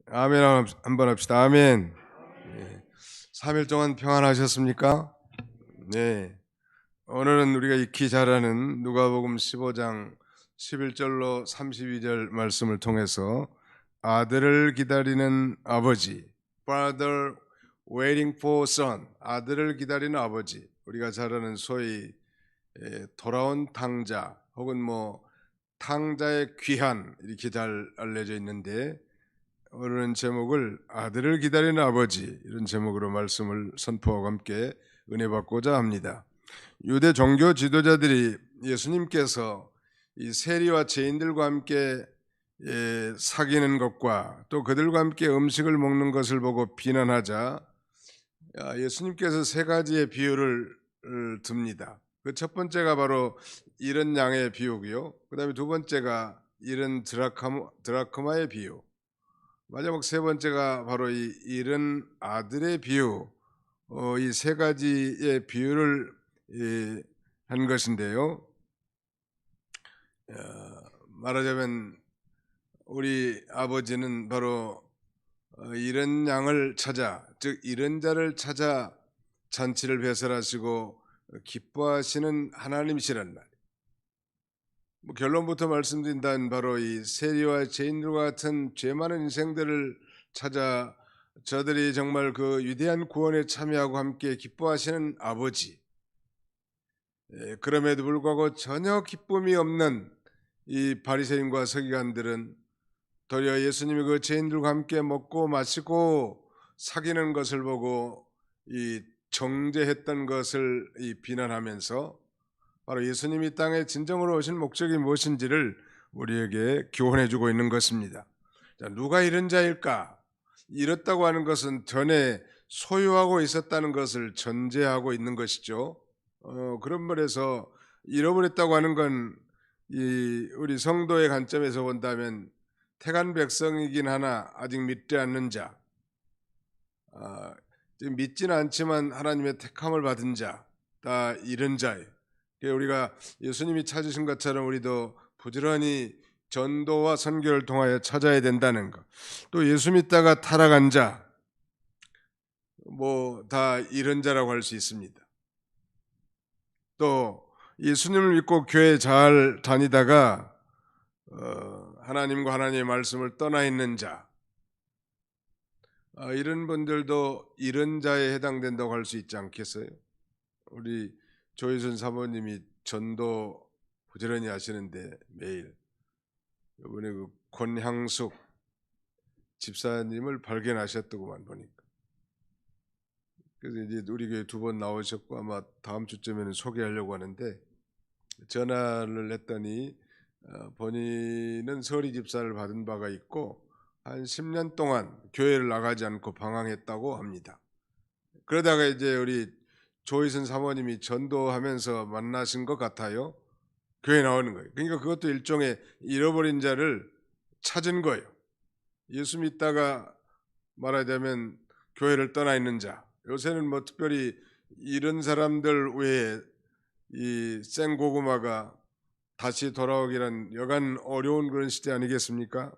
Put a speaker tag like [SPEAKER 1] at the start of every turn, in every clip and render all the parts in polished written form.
[SPEAKER 1] 아멘. 한번 합시다. 아멘. 네. 3일 동안 평안하셨습니까? 네. 오늘은 우리가 익히 잘 아는 누가복음 15장 11절로 32절 말씀을 통해서 아들을 기다리는 아버지, Father waiting for son, 아들을 기다리는 아버지, 우리가 잘 아는 소위 돌아온 탕자 혹은 탕자의 귀한 이렇게 잘 알려져 있는데, 오늘은 제목을 아들을 기다리는 아버지, 이런 제목으로 말씀을 선포하고 함께 은혜 받고자 합니다. 유대 종교 지도자들이 예수님께서 이 세리와 죄인들과 함께 사귀는 것과 또 그들과 함께 음식을 먹는 것을 보고 비난하자 예수님께서 세 가지의 비유를 듭니다. 그 첫 번째가 바로 이른 양의 비유고요. 그 다음에 두 번째가 이른 드라크마의 비유, 마지막 세 번째가 바로 이 잃은 아들의 비유, 이 세 가지의 비유를 한 것인데요. 말하자면 우리 아버지는 바로 잃은 양을 찾아, 즉 잃은 자를 찾아 잔치를 배설하시고 기뻐하시는 하나님이시란 말. 결론부터 말씀드린다면 바로 이 세리와 죄인들과 같은 죄 많은 인생들을 찾아 저들이 정말 그 위대한 구원에 참여하고 함께 기뻐하시는 아버지, 그럼에도 불구하고 전혀 기쁨이 없는 이 바리새인과 서기관들은 도리어 예수님이 그 죄인들과 함께 먹고 마시고 사귀는 것을 보고 이 정죄했던 것을 비난하면서 바로 예수님이 땅에 진정으로 오신 목적이 무엇인지를 우리에게 교훈해 주고 있는 것입니다. 자, 누가 이런 자일까? 이렇다고 하는 것은 전에 소유하고 있었다는 것을 전제하고 있는 것이죠. 그런 말에서 잃어버렸다고 하는 건 우리 성도의 관점에서 본다면 택한 백성이긴 하나 아직 믿지 않는 자, 지금 믿지는 않지만 하나님의 택함을 받은 자, 다 이런 자예요. 우리가 예수님이 찾으신 것처럼 우리도 부지런히 전도와 선교를 통하여 찾아야 된다는 것. 또 예수 믿다가 타락한 자, 다 이런 자라고 할 수 있습니다. 또 예수님을 믿고 교회 잘 다니다가 하나님과 하나님의 말씀을 떠나 있는 자, 이런 분들도 이런 자에 해당된다고 할 수 있지 않겠어요? 우리 조희선 사모님이 전도 부지런히 하시는데 매일 이번에 그 권향숙 집사님을 발견하셨더구만 보니까. 그래서 이제 우리 교회 2번 나오셨고 아마 다음 주쯤에는 소개하려고 하는데, 전화를 했더니 본인은 서리 집사를 받은 바가 있고 한 10년 동안 교회를 나가지 않고 방황했다고 합니다. 그러다가 이제 우리 조희선 사모님이 전도하면서 만나신 것 같아요. 교회 나오는 거예요. 그러니까 그것도 일종의 잃어버린 자를 찾은 거예요. 예수 믿다가 말하자면 교회를 떠나 있는 자. 요새는 특별히 이런 사람들 외에 이 생고구마가 다시 돌아오기란 여간 어려운 그런 시대 아니겠습니까?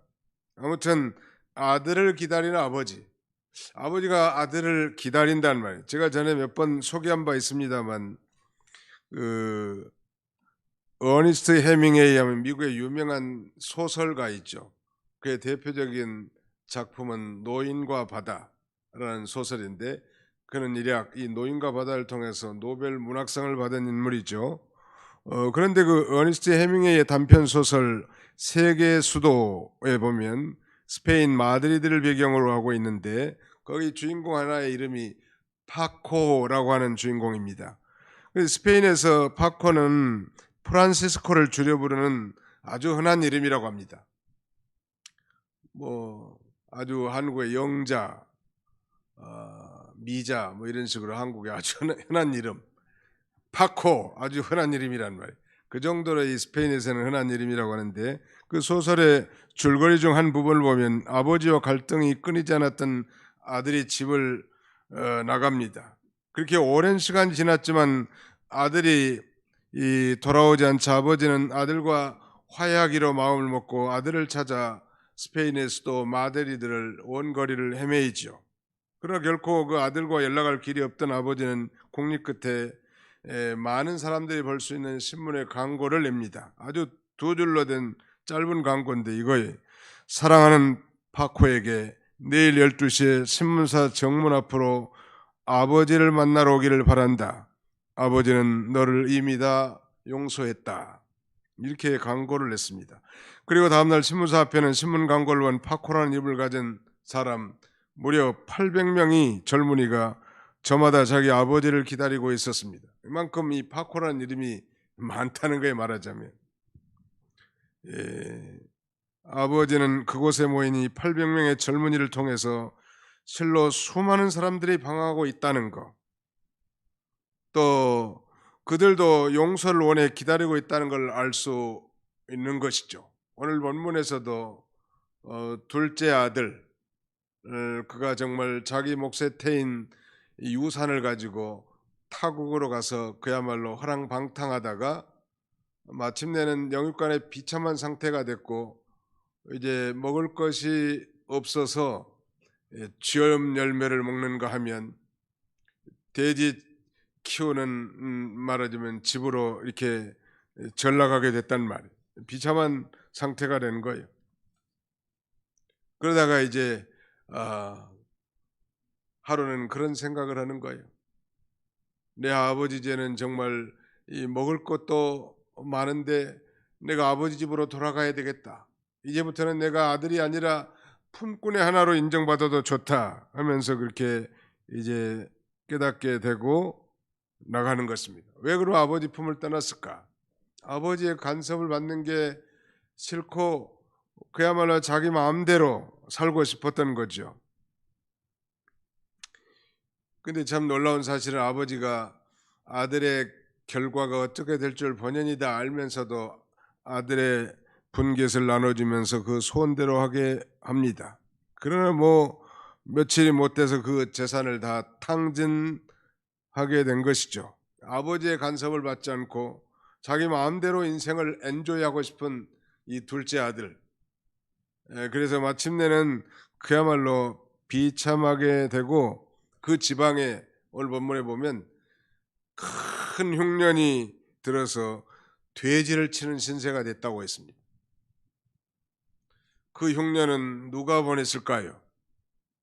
[SPEAKER 1] 아무튼 아들을 기다리는 아버지, 아버지가 아들을 기다린다는 말이에요. 제가 전에 몇 번 소개한 바 있습니다만, 어니스트 해밍웨이 하면 미국의 유명한 소설가 있죠. 그의 대표적인 작품은 노인과 바다라는 소설인데, 그는 일약 이 노인과 바다를 통해서 노벨 문학상을 받은 인물이죠. 그런데 그 어니스트 해밍웨이의 단편 소설 세계의 수도에 보면 스페인 마드리드를 배경으로 하고 있는데, 거기 주인공 하나의 이름이 파코라고 하는 주인공입니다. 스페인에서 파코는 프란시스코를 줄여 부르는 아주 흔한 이름이라고 합니다. 아주 한국의 영자, 미자 이런 식으로 한국의 아주 흔한 이름, 파코, 아주 흔한 이름이란 말이에요. 그 정도로 이 스페인에서는 흔한 이름이라고 하는데, 그 소설의 줄거리 중 한 부분을 보면 아버지와 갈등이 끊이지 않았던 아들이 집을 나갑니다. 그렇게 오랜 시간이 지났지만 아들이 돌아오지 않자 아버지는 아들과 화해하기로 마음을 먹고 아들을 찾아 스페인의 수도 마드리드를 원거리를 헤매이죠. 그러나 결코 그 아들과 연락할 길이 없던 아버지는 공리 끝에 많은 사람들이 볼 수 있는 신문의 광고를 냅니다. 아주 두 줄로 된 짧은 광고인데 이거에 사랑하는 파코에게 내일 12시에 신문사 정문 앞으로 아버지를 만나러 오기를 바란다. 아버지는 너를 이미 다 용서했다. 이렇게 광고를 냈습니다. 그리고 다음날 신문사 앞에는 신문 광고를 본 파코라는 이름을 가진 사람 무려 800명이 젊은이가 저마다 자기 아버지를 기다리고 있었습니다. 이만큼 이 파코라는 이름이 많다는 거에 말하자면 아버지는 그곳에 모인 이 800명의 젊은이를 통해서 실로 수많은 사람들이 방황하고 있다는 것, 또 그들도 용서를 원해 기다리고 있다는 걸 알 수 있는 것이죠. 오늘 본문에서도 둘째 아들, 그가 정말 자기 몫에 태인 이 유산을 가지고 타국으로 가서 그야말로 허랑방탕하다가 마침내는 영육간에 비참한 상태가 됐고 이제 먹을 것이 없어서 쥐엄 열매를 먹는가 하면 돼지 키우는 말하자면 집으로 이렇게 전락하게 됐단 말이에요. 비참한 상태가 된 거예요. 그러다가 이제 하루는 그런 생각을 하는 거예요. 내 아버지 이제는 정말 이 먹을 것도 많은데 내가 아버지 집으로 돌아가야 되겠다. 이제부터는 내가 아들이 아니라 품꾼의 하나로 인정받아도 좋다 하면서 그렇게 이제 깨닫게 되고 나가는 것입니다. 왜 그럼 아버지 품을 떠났을까? 아버지의 간섭을 받는 게 싫고 그야말로 자기 마음대로 살고 싶었던 거죠. 근데 참 놀라운 사실은 아버지가 아들의 결과가 어떻게 될 줄 본연이 다 알면서도 아들의 분깃을 나눠주면서 그 소원대로 하게 합니다. 그러나 뭐 며칠이 못 돼서 그 재산을 다 탕진하게 된 것이죠. 아버지의 간섭을 받지 않고 자기 마음대로 인생을 엔조이하고 싶은 이 둘째 아들. 그래서 마침내는 그야말로 비참하게 되고 그 지방에 오늘 본문에 보면 큰 흉년이 들어서 돼지를 치는 신세가 됐다고 했습니다. 그 흉년은 누가 보냈을까요?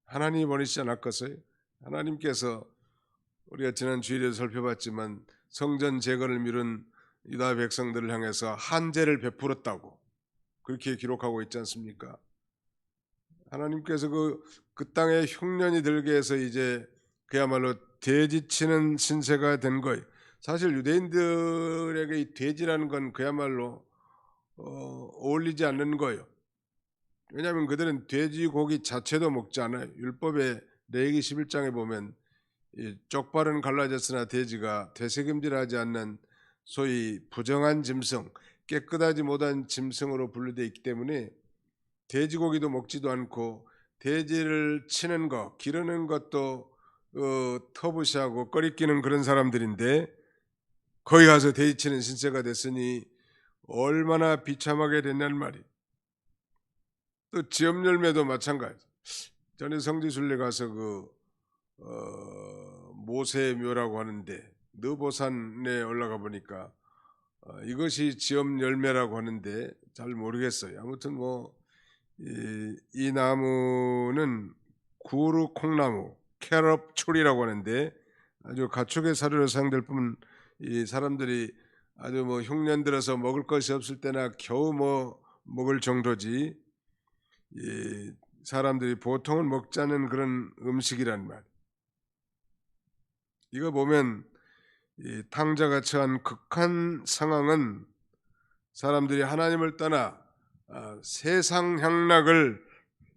[SPEAKER 1] 하나님이 보내시지 않았겠어요? 하나님께서 우리가 지난 주일에 살펴봤지만 성전 재건을 미룬 유다 백성들을 향해서 한재를 베풀었다고 그렇게 기록하고 있지 않습니까? 하나님께서 그 땅에 흉년이 들게 해서 이제 그야말로 돼지치는 신세가 된 거예요. 사실 유대인들에게 이 돼지라는 건 그야말로 어울리지 않는 거예요. 왜냐하면 그들은 돼지고기 자체도 먹지 않아요. 율법의 레위기 11장에 보면 이 쪽발은 갈라졌으나 돼지가 되새김질하지 않는 소위 부정한 짐승, 깨끗하지 못한 짐승으로 분류되어 있기 때문에 돼지고기도 먹지도 않고 돼지를 치는 것, 기르는 것도 터부시하고 꺼리끼는 그런 사람들인데 거기 가서 돼지 치는 신세가 됐으니 얼마나 비참하게 됐냔 말이에요. 또 지엄열매도 마찬가지. 전에 성지순례 가서 모세의 묘라고 하는데 느보산에 올라가 보니까 이것이 지엄열매라고 하는데 잘 모르겠어요. 아무튼 이 나무는 구루 콩나무, 캐럽 초리라고 하는데 아주 가축의 사료로 사용될 뿐 이 사람들이 아주 흉년 들어서 먹을 것이 없을 때나 겨우 먹을 정도지 이 사람들이 보통은 먹지 않는 그런 음식이란 말. 이거 보면 이 탕자가 처한 극한 상황은 사람들이 하나님을 떠나 세상 향락을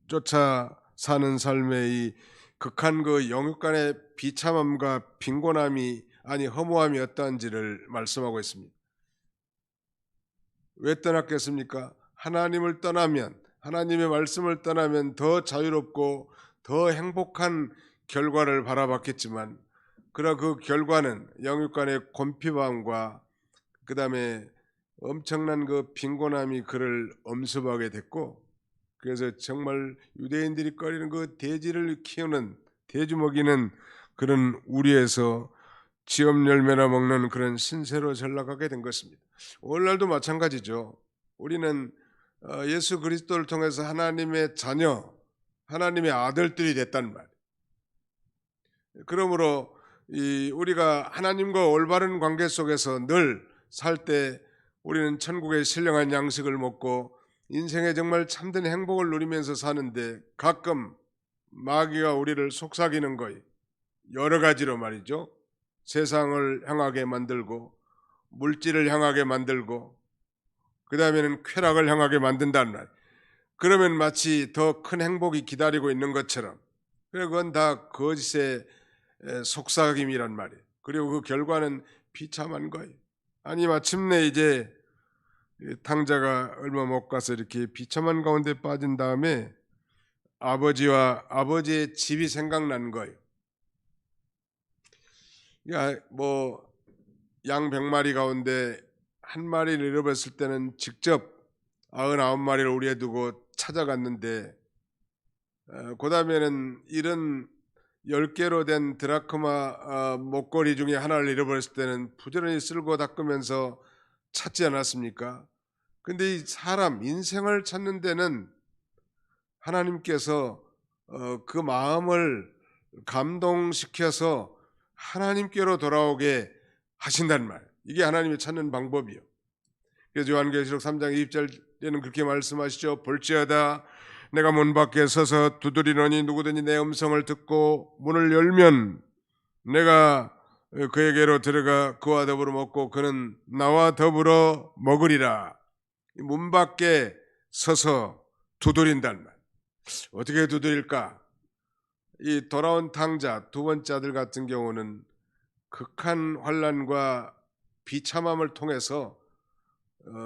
[SPEAKER 1] 쫓아 사는 삶의 이 극한 그 영육간의 비참함과 빈곤함이 아니 허무함이 어떠한지를 말씀하고 있습니다. 왜 떠났겠습니까? 하나님을 떠나면 하나님의 말씀을 떠나면 더 자유롭고 더 행복한 결과를 바라봤겠지만 그러나 그 결과는 영육간의 곤핍함과 그 다음에 엄청난 그 빈곤함이 그를 엄습하게 됐고 그래서 정말 유대인들이 꺼리는 그 돼지를 키우는 돼지 먹이는 그런 우리에서 지업 열매나 먹는 그런 신세로 전락하게 된 것입니다. 오늘날도 마찬가지죠. 우리는 예수 그리스도를 통해서 하나님의 자녀, 하나님의 아들들이 됐단 말이에요. 그러므로 우리가 하나님과 올바른 관계 속에서 늘 살 때 우리는 천국의 신령한 양식을 먹고 인생에 정말 참된 행복을 누리면서 사는데, 가끔 마귀가 우리를 속삭이는 거예요. 여러 가지로 말이죠. 세상을 향하게 만들고 물질을 향하게 만들고 그 다음에는 쾌락을 향하게 만든다는 말. 그러면 마치 더 큰 행복이 기다리고 있는 것처럼. 그건 다 거짓의 속삭임이란 말이에요. 그리고 그 결과는 비참한 거예요. 아니 마침내 이제 탕자가 얼마 못 가서 이렇게 비참한 가운데 빠진 다음에 아버지의 집이 생각나는 거예요. 그러니까 양 100마리 가운데 한 마리를 잃어버렸을 때는 직접 99마리를 우리에 두고 찾아갔는데, 그 다음에는 이런 10개로 된 드라크마 목걸이 중에 하나를 잃어버렸을 때는 부지런히 쓸고 닦으면서 찾지 않았습니까? 근데 이 사람 인생을 찾는 데는 하나님께서 그 마음을 감동시켜서 하나님께로 돌아오게 하신단 말. 이게 하나님이 찾는 방법이요. 그래서 요한계시록 3장 20절에는 그렇게 말씀하시죠. 볼지어다 내가 문 밖에 서서 두드리노니 누구든지 내 음성을 듣고 문을 열면 내가 그에게로 들어가 그와 더불어 먹고 그는 나와 더불어 먹으리라. 문 밖에 서서 두드린단 말. 어떻게 두드릴까? 이 돌아온 탕자 두 번째 아들 같은 경우는 극한 환난과 비참함을 통해서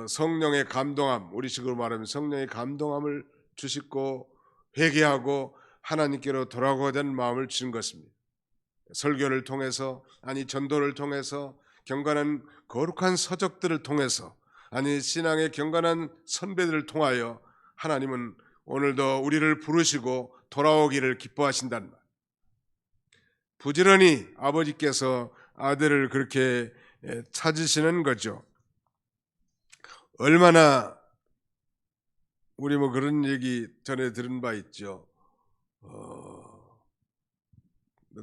[SPEAKER 1] 성령의 감동함, 우리식으로 말하면 성령의 감동함을 주시고 회개하고 하나님께로 돌아가고자 하는 마음을 주신 것입니다. 설교를 통해서, 아니 전도를 통해서, 경건한 거룩한 서적들을 통해서, 아니 신앙의 경건한 선배들을 통하여 하나님은 오늘도 우리를 부르시고 돌아오기를 기뻐하신단 말. 부지런히 아버지께서 아들을 그렇게 찾으시는 거죠. 얼마나 우리 그런 얘기 전에 들은 바 있죠.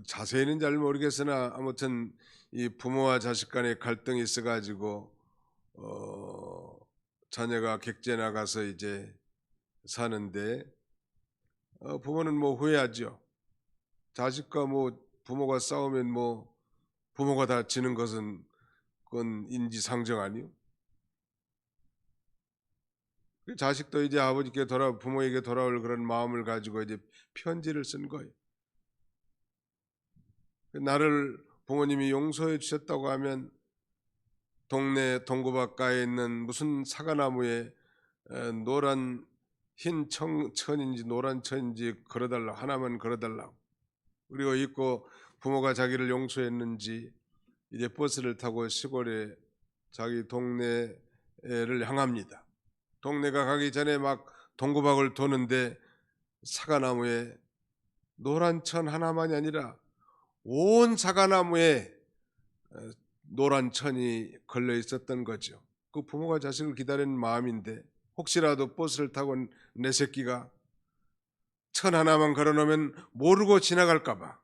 [SPEAKER 1] 자세히는 잘 모르겠으나 아무튼 이 부모와 자식 간의 갈등이 있어가지고 자녀가 객지에 나가서 이제 사는데 부모는 후회하죠. 자식과 부모가 싸우면 부모가 다 지는 것은 그건 인지상정 아니요? 자식도 이제 부모에게 돌아올 그런 마음을 가지고 이제 편지를 쓴 거예요. 나를 부모님이 용서해 주셨다고 하면 동네 동구바가에 있는 무슨 사과나무에 노란 흰 천인지 노란 천인지 걸어달라고, 하나만 걸어달라고. 그리고 있고 부모가 자기를 용서했는지 이제 버스를 타고 시골에 자기 동네를 향합니다. 동네가 가기 전에 막 동구박을 도는데 사과나무에 노란 천 하나만이 아니라 온 사과나무에 노란 천이 걸려 있었던 거죠. 그 부모가 자식을 기다리는 마음인데, 혹시라도 버스를 타고 내 새끼가 천 하나만 걸어놓으면 모르고 지나갈까 봐.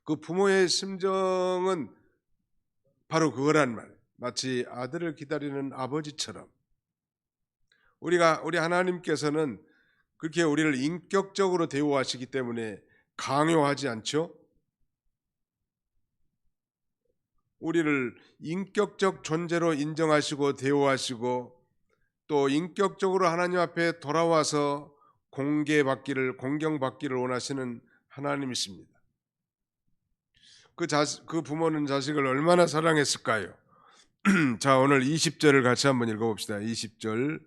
[SPEAKER 1] 그 부모의 심정은 바로 그거란 말. 마치 아들을 기다리는 아버지처럼 우리 하나님께서는 그렇게 우리를 인격적으로 대우하시기 때문에 강요하지 않죠. 우리를 인격적 존재로 인정하시고 대우하시고 또 인격적으로 하나님 앞에 돌아와서 공경받기를 원하시는 하나님이십니다. 그 부모는 자식을 얼마나 사랑했을까요? 자, 오늘 20절을 같이 한번 읽어봅시다. 20절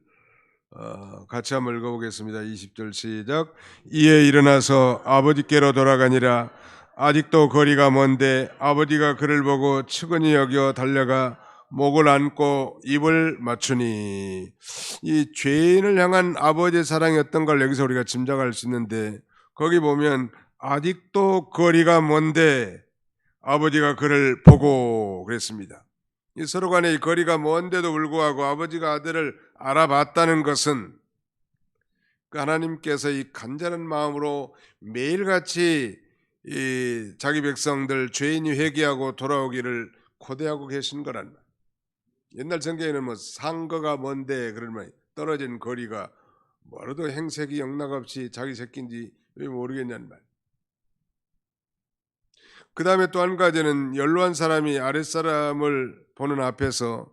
[SPEAKER 1] 같이 한번 읽어보겠습니다. 20절 시작. 이에 일어나서 아버지께로 돌아가니라. 아직도 거리가 먼데 아버지가 그를 보고 측은히 여겨 달려가 목을 안고 입을 맞추니. 이 죄인을 향한 아버지의 사랑이 어떤 걸 여기서 우리가 짐작할 수 있는데, 거기 보면 아직도 거리가 먼데 아버지가 그를 보고 그랬습니다. 이 서로 간의 이 거리가 먼데도 불구하고 아버지가 아들을 알아봤다는 것은 그 하나님께서 이 간절한 마음으로 매일같이 이 자기 백성들 죄인이 회개하고 돌아오기를 고대하고 계신 거란 말. 옛날 성경에는 뭐 상거가 먼데 그런 말, 떨어진 거리가 뭐라도 행색이 영락없이 자기 새끼인지 왜 모르겠냐는 말. 그 다음에 또 한 가지는 연로한 사람이 아랫사람을 보는 앞에서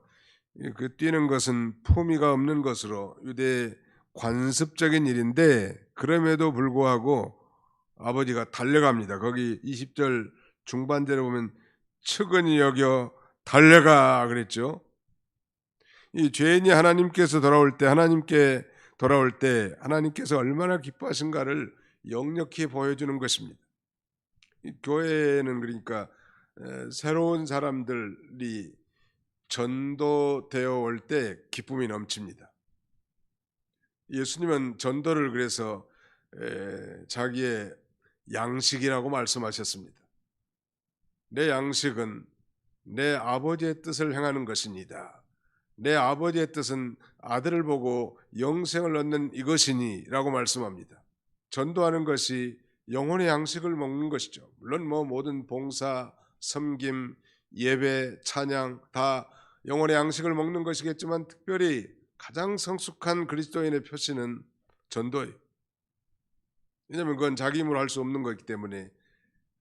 [SPEAKER 1] 그 뛰는 것은 품위가 없는 것으로 유대 관습적인 일인데, 그럼에도 불구하고 아버지가 달려갑니다. 거기 20절 중반절에 보면 측은히 여겨 달려가 그랬죠. 이 죄인이 하나님께서 돌아올 때, 하나님께서 얼마나 기뻐하신가를 역력히 보여주는 것입니다. 이 교회는 그러니까 새로운 사람들이 전도되어 올 때 기쁨이 넘칩니다. 예수님은 전도를 그래서 자기의 양식이라고 말씀하셨습니다. 내 양식은 내 아버지의 뜻을 행하는 것입니다. 내 아버지의 뜻은 아들을 보고 영생을 얻는 이것이니 라고 말씀합니다. 전도하는 것이 영혼의 양식을 먹는 것이죠. 물론 모든 봉사, 섬김, 예배, 찬양 다 영혼의 양식을 먹는 것이겠지만, 특별히 가장 성숙한 그리스도인의 표시는 전도예요. 왜냐하면 그건 자기 힘으로 할 수 없는 것이기 때문에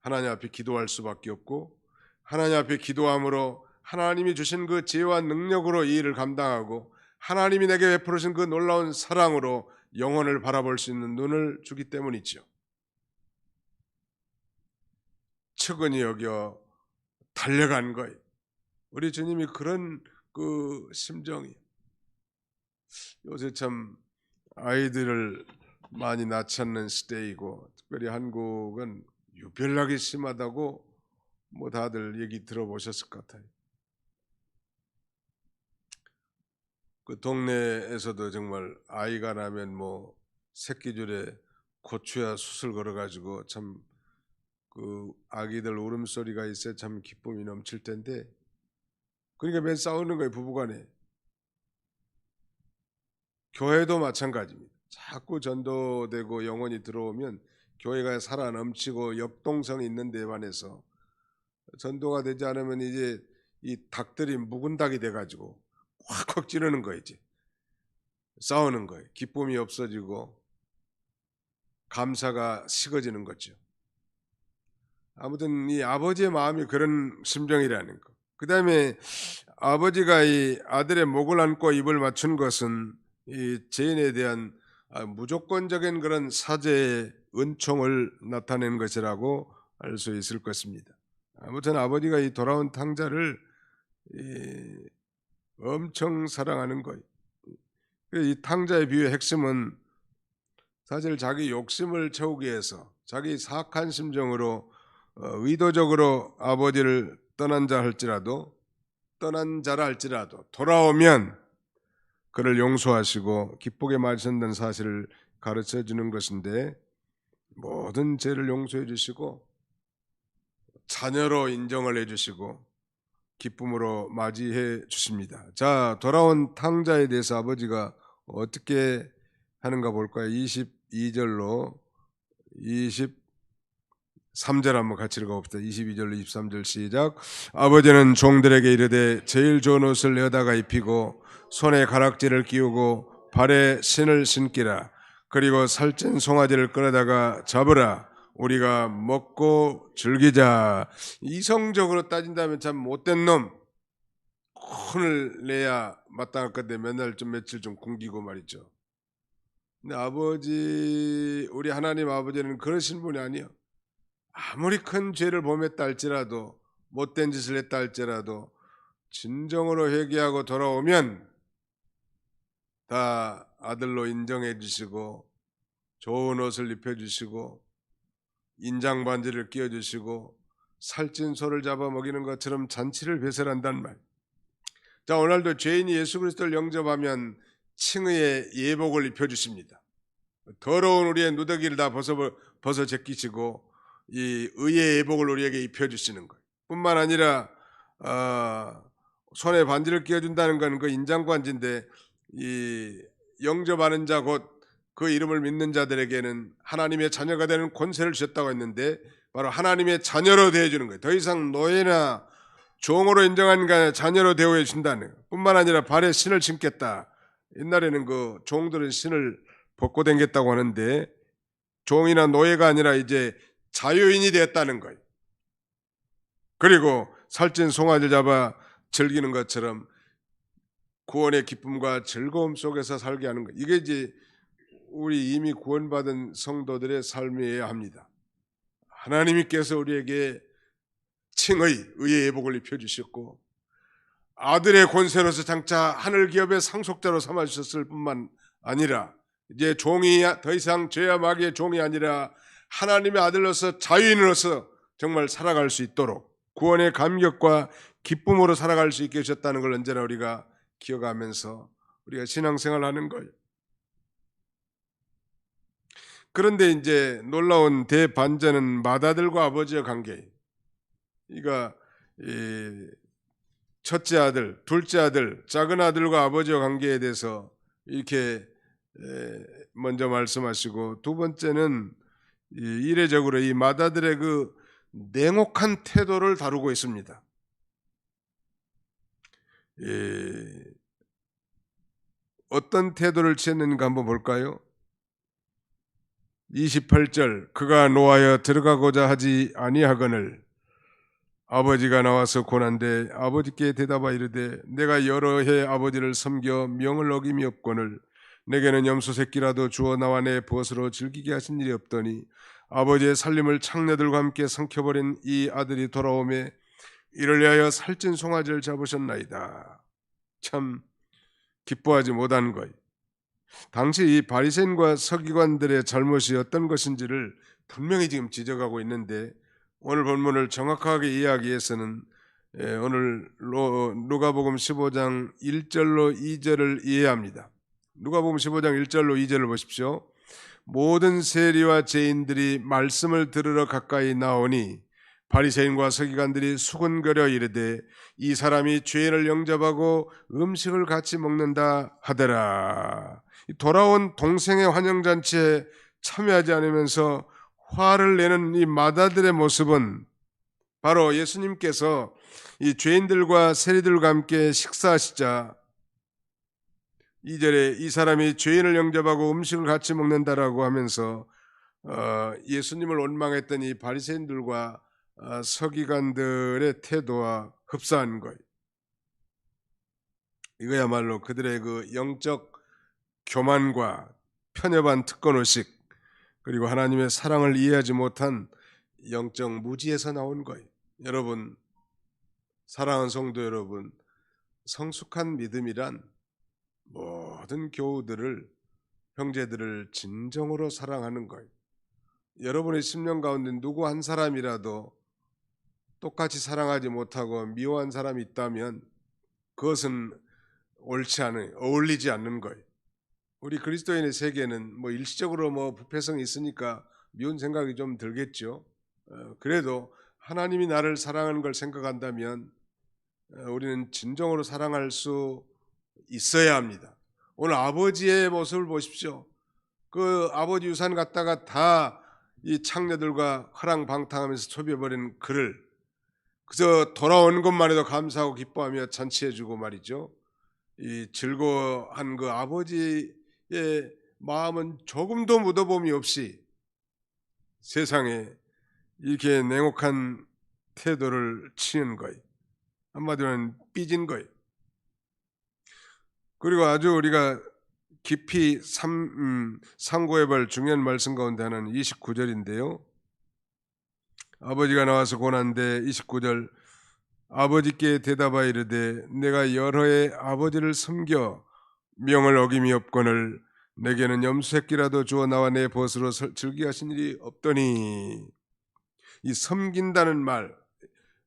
[SPEAKER 1] 하나님 앞에 기도할 수밖에 없고, 하나님 앞에 기도함으로 하나님이 주신 그 지혜와 능력으로 이 일을 감당하고, 하나님이 내게 베풀으신 그 놀라운 사랑으로 영혼을 바라볼 수 있는 눈을 주기 때문이죠. 측은히 여겨 달려간 거예요. 우리 주님이 그런 그 심정이. 요새 참 아이들을 많이 낳지 않는 시대이고, 특별히 한국은 유별나게 심하다고 다들 얘기 들어보셨을 것 같아요. 그 동네에서도 정말 아이가 나면 새끼줄에 고추야 숯을 걸어가지고 참 그 아기들 울음소리가 있어야 참 기쁨이 넘칠 텐데, 그러니까 맨 싸우는 거예요, 부부간에. 교회도 마찬가지입니다. 자꾸 전도되고 영혼이 들어오면 교회가 살아 넘치고 역동성이 있는 데 반해서 전도가 되지 않으면 이제 이 닭들이 묵은 닭이 돼가지고 확확 찌르는 거예요. 이제 싸우는 거예요. 기쁨이 없어지고 감사가 식어지는 거죠. 아무튼 이 아버지의 마음이 그런 심정이라는 거. 그 다음에 아버지가 이 아들의 목을 안고 입을 맞춘 것은 이 죄인에 대한 무조건적인 그런 사죄의 은총을 나타낸 것이라고 알 수 있을 것입니다. 아무튼 아버지가 이 돌아온 탕자를 엄청 사랑하는 거예요. 이 탕자의 비유의 핵심은 사실 자기 욕심을 채우기 위해서 자기 사악한 심정으로 의도적으로 아버지를 떠난 자라 할지라도 돌아오면 그를 용서하시고 기쁘게 맞으신다는 사실을 가르쳐 주는 것인데, 모든 죄를 용서해 주시고 자녀로 인정을 해 주시고 기쁨으로 맞이해 주십니다. 자, 돌아온 탕자에 대해서 아버지가 어떻게 하는가 볼까요? 22절로 23절 한번 같이 읽어봅시다. 22절로 23절 시작. 아버지는 종들에게 이르되 제일 좋은 옷을 내어다가 입히고 손에 가락지를 끼우고 발에 신을 신기라. 그리고 살찐 송아지를 끌어다가 잡으라. 우리가 먹고 즐기자. 이성적으로 따진다면 참 못된 놈, 혼을 내야 마땅할 건데 맨날 며칠 굶기고 말이죠. 근데 우리 하나님 아버지는 그러신 분이 아니에요. 아무리 큰 죄를 범했다 할지라도, 못된 짓을 했다 할지라도 진정으로 회개하고 돌아오면 다 아들로 인정해 주시고 좋은 옷을 입혀주시고 인장 반지를 끼워주시고 살찐 소를 잡아 먹이는 것처럼 잔치를 배설한단 말. 자, 오늘도 죄인이 예수 그리스도를 영접하면 칭의의 예복을 입혀주십니다. 더러운 우리의 누더기를 다 벗어 제끼시고 이 의의 예복을 우리에게 입혀주시는 거예요. 뿐만 아니라 손에 반지를 끼워준다는 건 그 인장관지인데, 이 영접하는 자 곧 그 이름을 믿는 자들에게는 하나님의 자녀가 되는 권세를 주셨다고 했는데, 바로 하나님의 자녀로 대해주는 거예요. 더 이상 노예나 종으로 인정한 게 아니라 자녀로 대우해 준다는 거예요. 뿐만 아니라 발에 신을 신겠다. 옛날에는 그 종들은 신을 벗고 댕겼다고 하는데, 종이나 노예가 아니라 이제 자유인이 되었다는 거예요. 그리고 살찐 송아지를 잡아 즐기는 것처럼 구원의 기쁨과 즐거움 속에서 살게 하는 거예요. 이게 이제 우리 이미 구원받은 성도들의 삶이어야 합니다. 하나님께서 우리에게 칭의, 의의 예복을 입혀주셨고, 아들의 권세로서 장차 하늘 기업의 상속자로 삼아주셨을 뿐만 아니라, 이제 종이 더 이상 죄와 마귀의 종이 아니라 하나님의 아들로서 자유인으로서 정말 살아갈 수 있도록 구원의 감격과 기쁨으로 살아갈 수 있게 하셨다는 걸 언제나 우리가 기억하면서 우리가 신앙생활을 하는 거예요. 그런데 이제 놀라운 대반전은 맏아들과 아버지의 관계예요. 그러니까 첫째 아들, 둘째 아들, 작은 아들과 아버지의 관계에 대해서 이렇게 먼저 말씀하시고, 두 번째는 이례적으로 이 맏아들의 그 냉혹한 태도를 다루고 있습니다. 어떤 태도를 취했는가 한번 볼까요? 28절, 그가 노하여 들어가고자 하지 아니하거늘 아버지가 나와서 고난데 아버지께 대답하 이르되 내가 여러 해 아버지를 섬겨 명을 어김이 없거늘 내게는 염소 새끼라도 주어 나와 내 벗으로 즐기게 하신 일이 없더니 아버지의 살림을 창녀들과 함께 삼켜버린 이 아들이 돌아오매 이를 위하여 살찐 송아지를 잡으셨나이다. 참 기뻐하지 못한 것. 당시 이 바리새인과 서기관들의 잘못이 어떤 것인지를 분명히 지금 지적하고 있는데, 오늘 본문을 정확하게 이해하기 위해서는 오늘 누가복음 15장 1절로 2절을 이해합니다. 누가복음 15장 1절로 2절을 보십시오. 모든 세리와 죄인들이 말씀을 들으러 가까이 나오니 바리새인과 서기관들이 수군거려 이르되 이 사람이 죄인을 영접하고 음식을 같이 먹는다 하더라. 돌아온 동생의 환영잔치에 참여하지 않으면서 화를 내는 이 맏아들의 모습은 바로 예수님께서 이 죄인들과 세리들과 함께 식사하시자 2절에 이 사람이 죄인을 영접하고 음식을 같이 먹는다라고 하면서 예수님을 원망했던 이 바리새인들과 서기관들의 태도와 흡사한 거예요. 이거야말로 그들의 그 영적 교만과 편협한 특권의식, 그리고 하나님의 사랑을 이해하지 못한 영적 무지에서 나온 거예요. 여러분, 사랑하는 성도 여러분, 성숙한 믿음이란 모든 교우들을, 형제들을 진정으로 사랑하는 거예요. 여러분의 10년 가운데 누구 한 사람이라도 똑같이 사랑하지 못하고 미워한 사람이 있다면 그것은 옳지 않아요. 어울리지 않는 거예요. 우리 그리스도인의 세계는 일시적으로 부패성이 있으니까 미운 생각이 좀 들겠죠. 그래도 하나님이 나를 사랑하는 걸 생각한다면 우리는 진정으로 사랑할 수 있어야 합니다. 오늘 아버지의 모습을 보십시오. 그 아버지 유산 갖다가 다 이 창녀들과 허랑방탕하면서 소비해버린 그를 그저 돌아온 것만 해도 감사하고 기뻐하며 잔치해주고 말이죠. 이 즐거워한 그 아버지의 마음은 조금도 묻어봄이 없이 세상에 이렇게 냉혹한 태도를 취한 거예요. 한마디로는 삐진 거예요. 그리고 아주 우리가 깊이 상고해볼 중요한 말씀 가운데 하나는 29절인데요. 아버지가 나와서 고난데 29절 아버지께 대답하 이르되 내가 여러 해 아버지를 섬겨 명을 어김이 없거늘 내게는 염소새끼라도 주어 나와 내 벗으로 즐기게 하신 일이 없더니, 이 섬긴다는 말,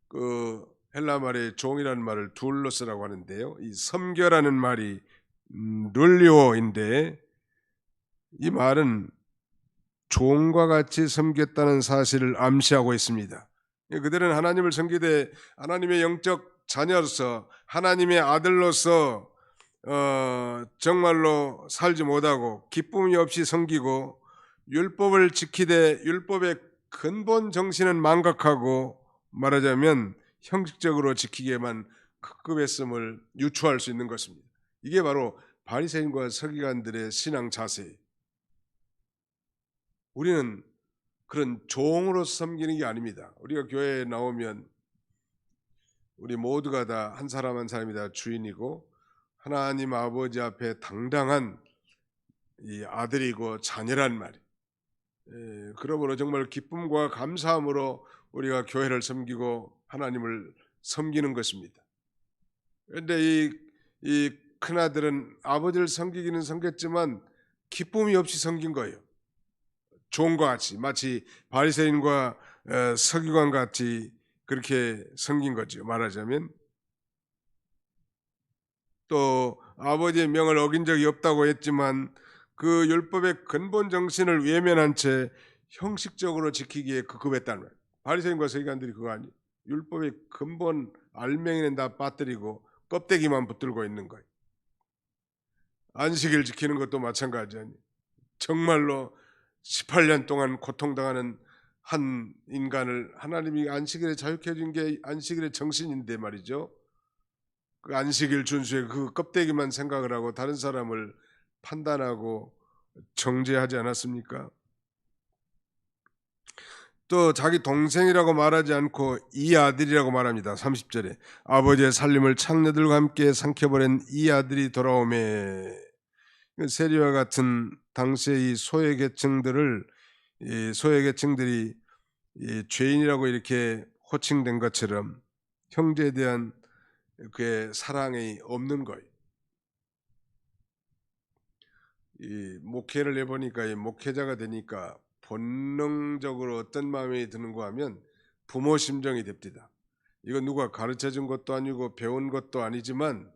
[SPEAKER 1] 그 헬라 말의 종이라는 말을 둘로스라고 하는데요. 이 섬겨라는 말이 룰리오인데 이 말은 종과 같이 섬겼다는 사실을 암시하고 있습니다. 그들은 하나님을 섬기되 하나님의 영적 자녀로서 하나님의 아들로서 정말로 살지 못하고 기쁨이 없이 섬기고 율법을 지키되 율법의 근본 정신은 망각하고 말하자면 형식적으로 지키기에만 급급했음을 유추할 수 있는 것입니다. 이게 바로 바리새인과 서기관들의 신앙 자세예요. 우리는 그런 종으로 섬기는 게 아닙니다. 우리가 교회에 나오면 우리 모두가 다 한 사람 한 사람이 다 주인이고 하나님 아버지 앞에 당당한 이 아들이고 자녀란 말이에요. 그러므로 정말 기쁨과 감사함으로 우리가 교회를 섬기고 하나님을 섬기는 것입니다. 그런데 이 큰아들은 아버지를 섬기기는 섬겼지만 기쁨이 없이 섬긴 거예요. 종과 같이, 마치 바리새인과 서기관 같이 그렇게 섬긴 거죠. 말하자면 또 아버지의 명을 어긴 적이 없다고 했지만 그 율법의 근본 정신을 외면한 채 형식적으로 지키기에 급급했다는 거예요. 바리새인과 서기관들이 그거 아니에요. 율법의 근본 알맹이는 다 빠뜨리고 껍데기만 붙들고 있는 거예요. 안식일 지키는 것도 마찬가지 아니에요. 정말로 18년 동안 고통당하는 한 인간을 하나님이 안식일에 자유케 해준 게 안식일의 정신인데 말이죠. 그 안식일 준수에 그 껍데기만 생각을 하고 다른 사람을 판단하고 정죄하지 않았습니까? 또 자기 동생이라고 말하지 않고 이 아들이라고 말합니다. 30절에 아버지의 살림을 창녀들과 함께 삼켜버린 이 아들이 돌아오매. 세리와 같은 당시의 이 소외계층들이 죄인이라고 이렇게 호칭된 것처럼 형제에 대한 그의 사랑이 없는 거예요. 이 목회를 해보니까 이 목회자가 되니까 본능적으로 어떤 마음이 드는가 하면 부모 심정이 됩니다. 이건 누가 가르쳐준 것도 아니고 배운 것도 아니지만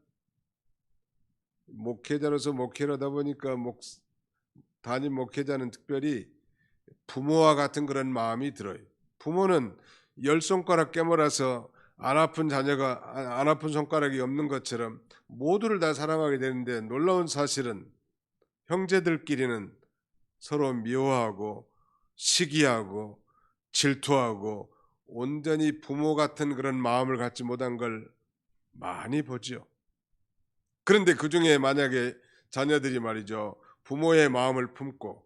[SPEAKER 1] 목회자로서 목회를 하다 보니까 담임 목회자는 특별히 부모와 같은 그런 마음이 들어요. 부모는 10손가락 깨물어서 안 아픈 자녀가 안 아픈 손가락이 없는 것처럼 모두를 다 사랑하게 되는데 놀라운 사실은 형제들끼리는 서로 미워하고 시기하고 질투하고 온전히 부모 같은 그런 마음을 갖지 못한 걸 많이 보죠. 그런데 그 중에 만약에 자녀들이 말이죠, 부모의 마음을 품고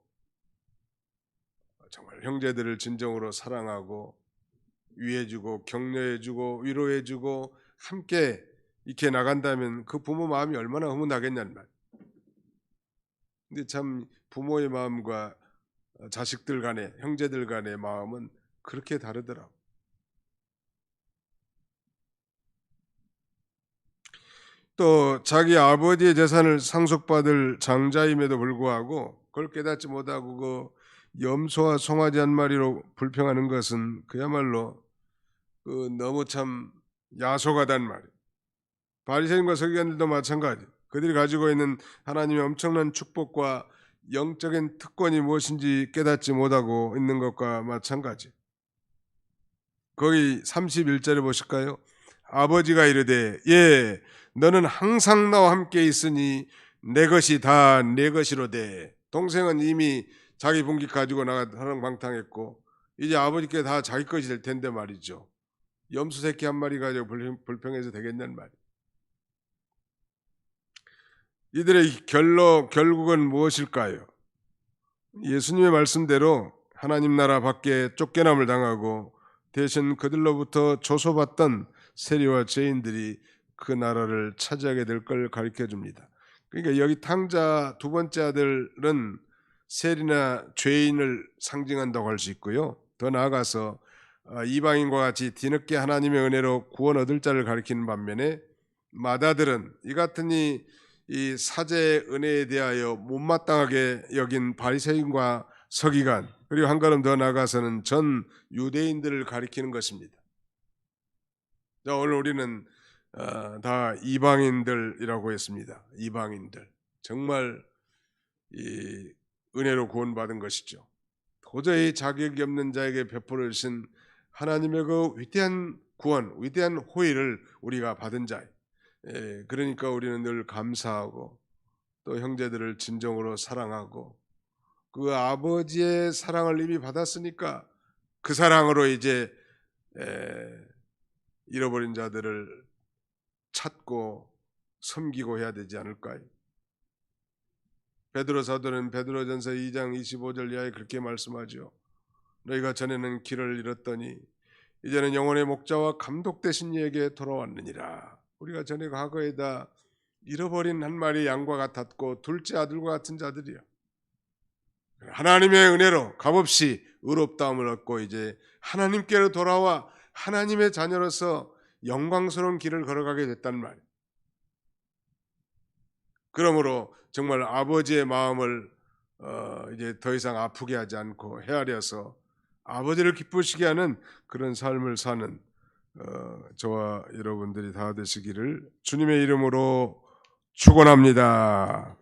[SPEAKER 1] 정말 형제들을 진정으로 사랑하고 위해주고 격려해주고 위로해주고 함께 이렇게 나간다면 그 부모 마음이 얼마나 흐뭇하겠냐는 말. 근데 참 부모의 마음과 자식들 간의 형제들 간의 마음은 그렇게 다르더라고. 또 자기 아버지의 재산을 상속받을 장자임에도 불구하고 그걸 깨닫지 못하고 그 염소와 송아지 한 마리로 불평하는 것은 그야말로 너무 참 야속하단 말이에요. 바리새인과 서기관들도 마찬가지. 그들이 가지고 있는 하나님의 엄청난 축복과 영적인 특권이 무엇인지 깨닫지 못하고 있는 것과 마찬가지. 거기 31절에 보실까요? 아버지가 이르되 예 너는 항상 나와 함께 있으니 내 것이 다 내 것이로되. 동생은 이미 자기 분깃 가지고 나가 사랑방탕했고 이제 아버지께 다 자기 것이 될 텐데 말이죠. 염소 새끼 한 마리 가지고 불평해서 되겠냐는 말이에요. 이들의 결국은 무엇일까요? 예수님의 말씀대로 하나님 나라 밖에 쫓겨남을 당하고 대신 그들로부터 조소받던 세리와 죄인들이 그 나라를 차지하게 될 걸 가르쳐 줍니다. 그러니까 여기 탕자 두 번째 아들은 세리나 죄인을 상징한다고 할 수 있고요. 더 나아가서 이방인과 같이 뒤늦게 하나님의 은혜로 구원 얻을 자를 가리키는 반면에 맏아들은 이 같은 이 사제의 은혜에 대하여 못마땅하게 여긴 바리새인과 서기관, 그리고 한 걸음 더 나아가서는 전 유대인들을 가리키는 것입니다. 자, 오늘 우리는 다 이방인들이라고 했습니다. 이방인들. 정말 이 은혜로 구원받은 것이죠. 도저히 자격이 없는 자에게 베풀으신 하나님의 그 위대한 구원, 위대한 호의를 우리가 받은 자. 그러니까 우리는 늘 감사하고 또 형제들을 진정으로 사랑하고 그 아버지의 사랑을 이미 받았으니까 그 사랑으로 이제 잃어버린 자들을 찾고 섬기고 해야 되지 않을까요? 베드로 사도는 베드로전서 2장 25절 이하에 그렇게 말씀하죠. 너희가 전에는 길을 잃었더니 이제는 영혼의 목자와 감독 되신 이에게 돌아왔느니라. 우리가 전에 과거에다 잃어버린 한 마리 양과 같았고 둘째 아들과 같은 자들이야. 하나님의 은혜로 값없이 의롭다함을 얻고 이제 하나님께로 돌아와 하나님의 자녀로서 영광스러운 길을 걸어가게 됐단 말이에요. 그러므로 정말 아버지의 마음을 이제 더 이상 아프게 하지 않고 헤아려서 아버지를 기쁘시게 하는 그런 삶을 사는 저와 여러분들이 다 되시기를 주님의 이름으로 축원합니다.